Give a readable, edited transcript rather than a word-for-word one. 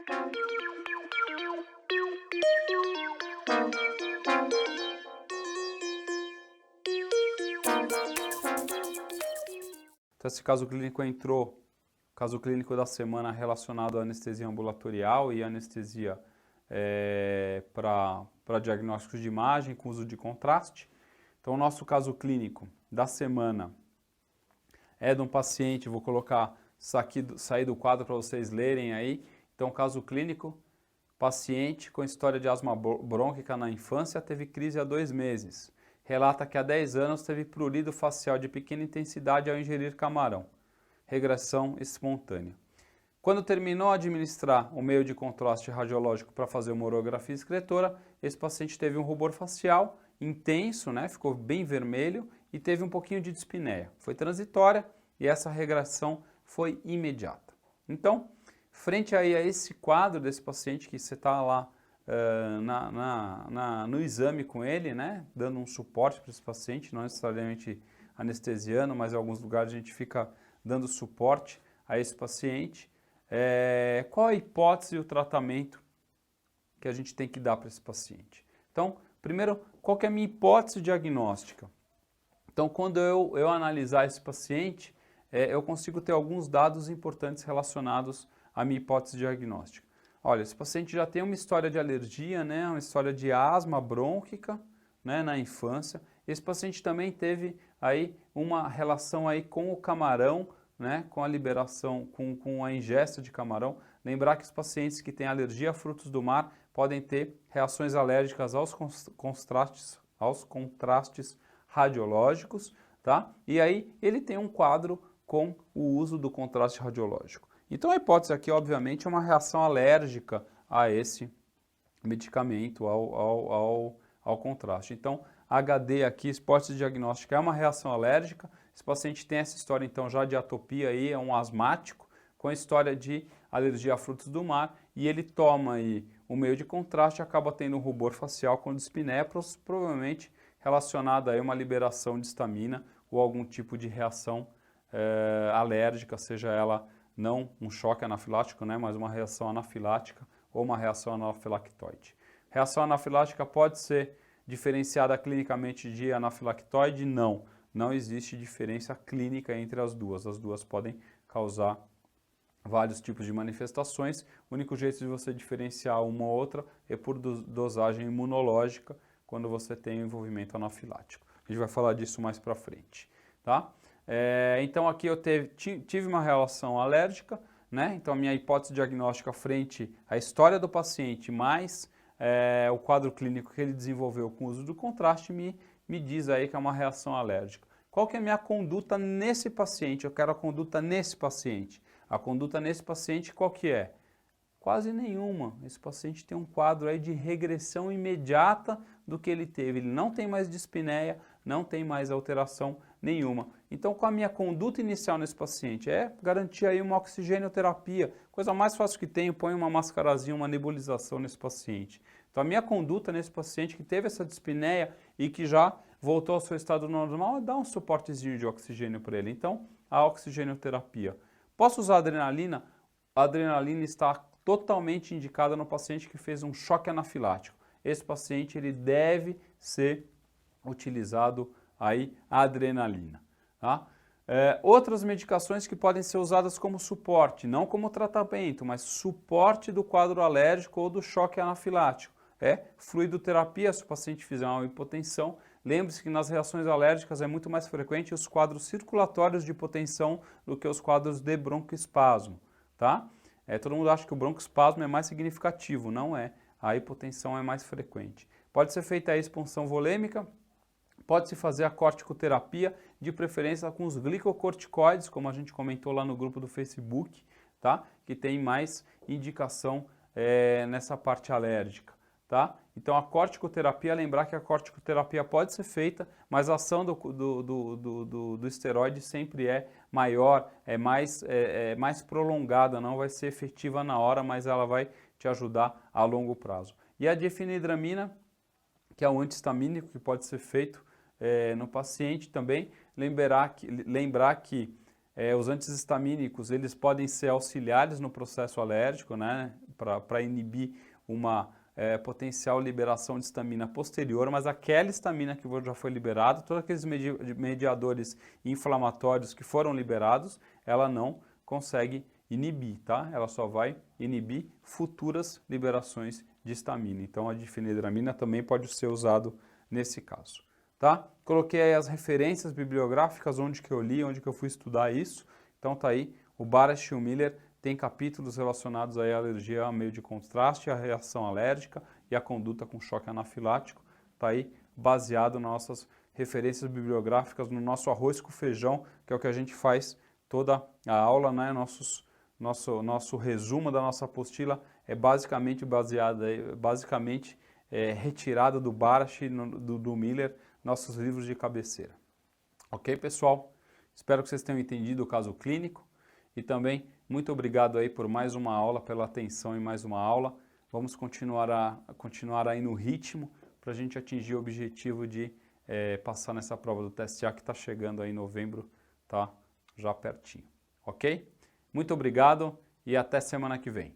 Então, esse caso clínico entrou, caso clínico da semana relacionado à anestesia ambulatorial e anestesia para diagnósticos de imagem com uso de contraste. Então, o nosso caso clínico da semana é de um paciente, vou colocar sair do quadro para vocês lerem aí. Então, caso clínico, paciente com história de asma brônquica na infância, teve crise há 2 meses. Relata que há 10 anos teve prurido facial de pequena intensidade ao ingerir camarão. Regressão espontânea. Quando terminou a administrar o meio de contraste radiológico para fazer uma urografia excretora, esse paciente teve um rubor facial intenso, né? Ficou bem vermelho e teve um pouquinho de dispneia. Foi transitória e essa regressão foi imediata. Então, frente aí a esse quadro desse paciente que você está lá no exame com ele, né, dando um suporte para esse paciente, não necessariamente anestesiando, mas em alguns lugares a gente fica dando suporte a esse paciente. Qual a hipótese e o tratamento que a gente tem que dar para esse paciente? Então, primeiro, qual que é a minha hipótese diagnóstica? Então, quando eu analisar esse paciente, eu consigo ter alguns dados importantes relacionados à minha hipótese diagnóstica. Olha, esse paciente já tem uma história de alergia, né, uma história de asma brônquica, né, na infância. Esse paciente também teve aí uma relação aí com o camarão, né, com a liberação, com a ingesta de camarão. Lembrar que os pacientes que têm alergia a frutos do mar podem ter reações alérgicas aos contrastes radiológicos, tá? E aí ele tem um quadro com o uso do contraste radiológico. Então a hipótese aqui, obviamente, é uma reação alérgica a esse medicamento, ao contraste. Então, HD aqui, hipótese diagnóstica, é uma reação alérgica. Esse paciente tem essa história, então, já de atopia aí, é um asmático, com a história de alergia a frutos do mar, e ele toma aí o meio de contraste e acaba tendo um rubor facial com dispneia, provavelmente relacionada a uma liberação de histamina ou algum tipo de reação alérgica, seja ela não um choque anafilático, né, mas uma reação anafilática ou uma reação anafilactoide. Reação anafilática pode ser diferenciada clinicamente de anafilactoide? Não. Não existe diferença clínica entre as duas podem causar vários tipos de manifestações. O único jeito de você diferenciar uma ou outra é por dosagem imunológica, quando você tem envolvimento anafilático. A gente vai falar disso mais para frente, tá? Então aqui eu tive uma relação alérgica, né? Então a minha hipótese diagnóstica frente à história do paciente mais o quadro clínico que ele desenvolveu com o uso do contraste me diz aí que é uma reação alérgica. Qual que é a minha conduta nesse paciente? Eu quero a conduta nesse paciente. A conduta nesse paciente qual que é? Quase nenhuma. Esse paciente tem um quadro aí de regressão imediata do que ele teve. Ele não tem mais dispneia, não tem mais alteração nenhuma. Então, qual a minha conduta inicial nesse paciente? É garantir aí uma oxigenoterapia. Coisa mais fácil que tem, põe uma mascarazinha, uma nebulização nesse paciente. Então, a minha conduta nesse paciente que teve essa dispneia e que já voltou ao seu estado normal é dar um suportezinho de oxigênio para ele. Então, a oxigenoterapia. Posso usar adrenalina? A adrenalina está totalmente indicada no paciente que fez um choque anafilático. Esse paciente ele deve ser utilizado aí a adrenalina. Tá? Outras medicações que podem ser usadas como suporte, não como tratamento, mas suporte do quadro alérgico ou do choque anafilático. Fluidoterapia, se o paciente fizer uma hipotensão. Lembre-se que nas reações alérgicas é muito mais frequente os quadros circulatórios de hipotensão do que os quadros de broncoespasmo. Tá? Todo mundo acha que o broncoespasmo é mais significativo, não é. A hipotensão é mais frequente. Pode ser feita a expansão volêmica, pode-se fazer a corticoterapia, de preferência com os glicocorticoides, como a gente comentou lá no grupo do Facebook, tá? Que tem mais indicação nessa parte alérgica. Tá? Então a corticoterapia, lembrar que a corticoterapia pode ser feita, mas a ação do esteroide sempre é maior, é mais prolongada, não vai ser efetiva na hora, mas ela vai te ajudar a longo prazo. E a difenidramina, que é um antihistamínico que pode ser feito no paciente também, lembrar que os antihistamínicos eles podem ser auxiliares no processo alérgico, né? para inibir uma potencial liberação de histamina posterior, mas aquela histamina que já foi liberada, todos aqueles mediadores inflamatórios que foram liberados, ela não consegue inibir, tá? Ela só vai inibir futuras liberações de histamina. Então a difenidramina também pode ser usado nesse caso, tá? Coloquei aí as referências bibliográficas, onde que eu li, onde que eu fui estudar isso. Então tá aí, o Barash e o Miller tem capítulos relacionados aí à alergia a meio de contraste, a reação alérgica e a conduta com choque anafilático. Está aí baseado nas nossas referências bibliográficas, no nosso arroz com feijão, que é o que a gente faz toda a aula, né? Nosso resumo da nossa apostila é basicamente baseado, retirado do Barash e do Miller, nossos livros de cabeceira. Ok, pessoal? Espero que vocês tenham entendido o caso clínico. E também, muito obrigado aí por mais uma aula, pela atenção em mais uma aula. Vamos continuar aí no ritmo para a gente atingir o objetivo de passar nessa prova do TSA que está chegando aí em novembro, tá? Já pertinho, ok? Muito obrigado e até semana que vem.